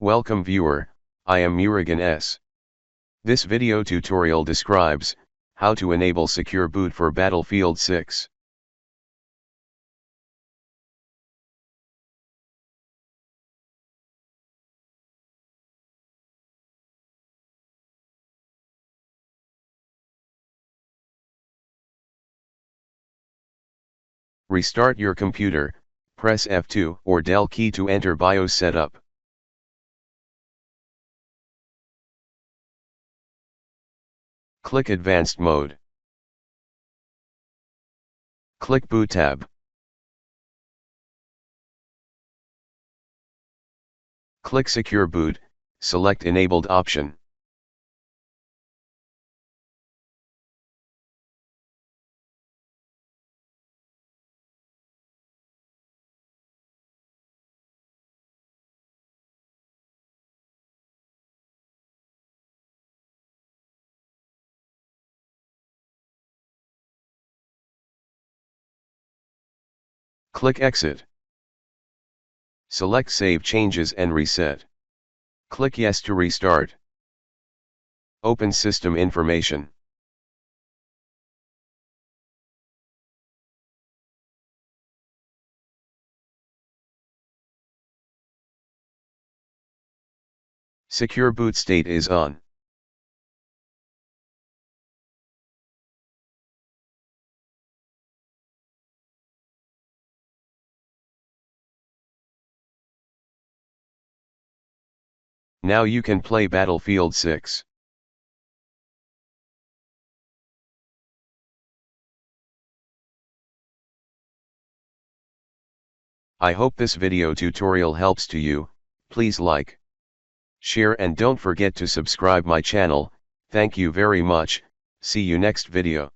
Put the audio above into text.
Welcome viewer, I am Murugan S. This video tutorial describes how to enable secure boot for Battlefield 6. Restart your computer, press F2 or Del key to enter BIOS setup. Click Advanced Mode. Click Boot tab. Click Secure Boot, select Enabled option. Click Exit. Select Save Changes and Reset. Click Yes to restart. Open System Information. Secure boot state is on. Now you can play Battlefield 6. I hope this video tutorial helps to you. Please like, share and don't forget to subscribe my channel. Thank you very much. See you next video.